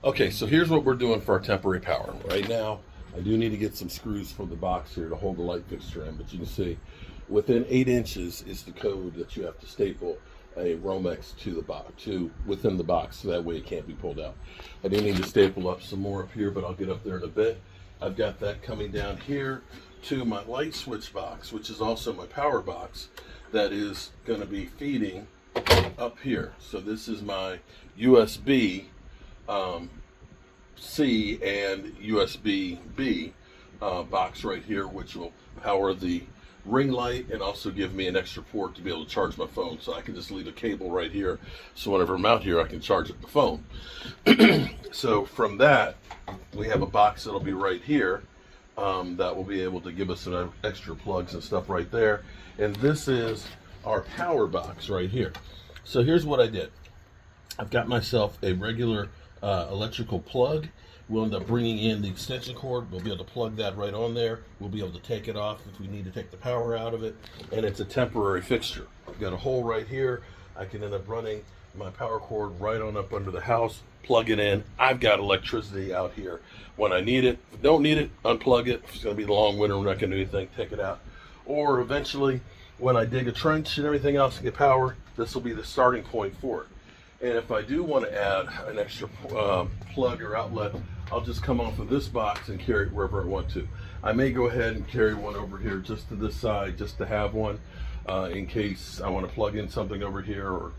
Okay, so here's what we're doing for our temporary power. Right now, I do need to get some screws from the box here to hold the light fixture in, but you can see within 8 inches is the code that you have to staple a Romex to the box, to within the box, so that way it can't be pulled out. I do need to staple up some more up here, but I'll get up there in a bit. I've got that coming down here to my light switch box, which is also my power box, that is going to be feeding up here. So this is my USB C and USB B box right here, which will power the ring light and also give me an extra port to be able to charge my phone. So I can just leave a cable right here, so whenever I'm out here I can charge the phone. So from that, we have a box that'll be right here that will be able to give us some extra plugs and stuff right there. And this is our power box right here. So here's what I did. I've got myself a regular electrical plug. We'll end up bringing in the extension cord. We'll be able to plug that right on there. We'll be able to take it off if we need to take the power out of it. And it's a temporary fixture. I've got a hole right here. I can end up running my power cord right on up under the house, plug it in. I've got electricity out here when I need it. If I don't need it, unplug it. If it's going to be a long winter, we're not going to do anything, take it out. Or eventually, when I dig a trench and everything else to get power, this will be the starting point for it. And if I do want to add an extra plug or outlet, I'll just come off of this box and carry it wherever I want to. I may go ahead and carry one over here just to this side, just to have one in case I want to plug in something over here, or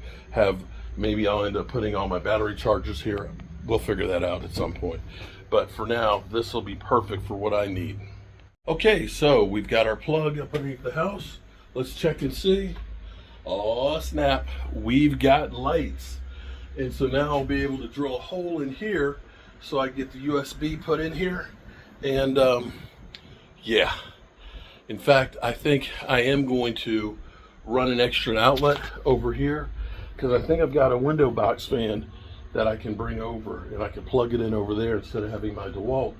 maybe I'll end up putting all my battery chargers here. We'll figure that out at some point. But for now, this will be perfect for what I need. Okay, so we've got our plug up underneath the house. Let's check and see. Oh snap, we've got lights. And so now I'll be able to drill a hole in here so I get the USB put in here. And yeah, in fact, I think I am going to run an extra outlet over here, because I think I've got a window box fan that I can bring over, and I can plug it in over there instead of having my DeWalt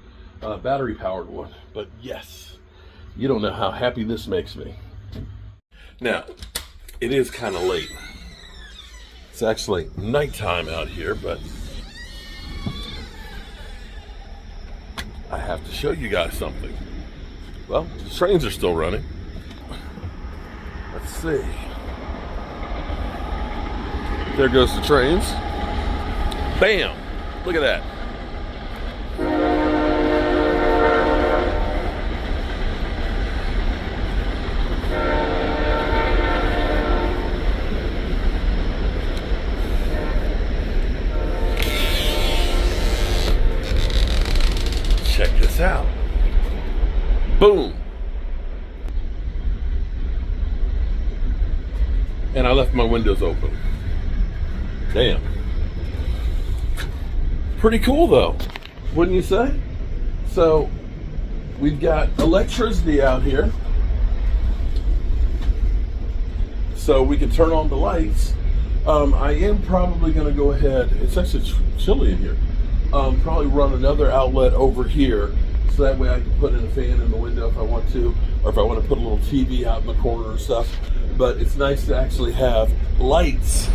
battery powered one. But yes, you don't know how happy this makes me. Now, it is kind of late. It's actually nighttime out here, but I have to show you guys something. Well, the trains are still running. Let's see. There goes the trains. Bam! Look at that. Check this out. Boom. And I left my windows open. Damn. Pretty cool though, wouldn't you say? So we've got electricity out here, so we can turn on the lights. I am probably going to go ahead, it's actually chilly in here, probably run another outlet over here, so that way I can put in a fan in the window if I want to, or if I want to put a little TV out in the corner or stuff. But it's nice to actually have lights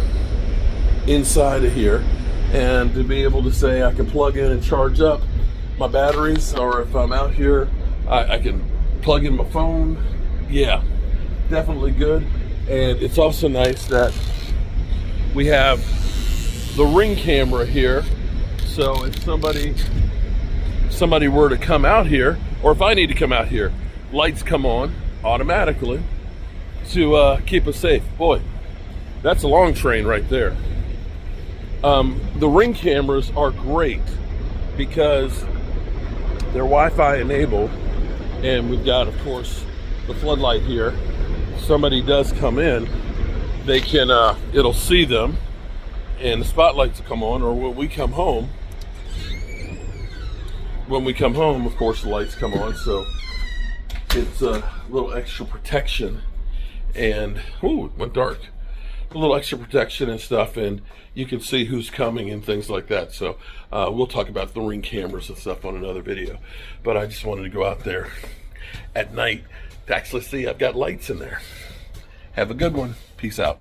inside of here, and to be able to say I can plug in and charge up my batteries, or if I'm out here, I can plug in my phone. Yeah, definitely good. And it's also nice that we have the Ring camera here, so if somebody were to come out here, or if I need to come out here, lights come on automatically to keep us safe. Boy, that's a long train right there. The Ring cameras are great because they're Wi-Fi enabled, and we've got, of course, the floodlight here. If somebody does come in, they can, it'll see them, and the spotlights will come on. Or when we come home, of course, the lights come on, so it's a little extra protection. And ooh, it went dark. A little extra protection and stuff, and you can see who's coming and things like that. So we'll talk about the Ring cameras and stuff on another video, but I just wanted to go out there at night to actually see I've got lights in there. Have a good one. Peace out.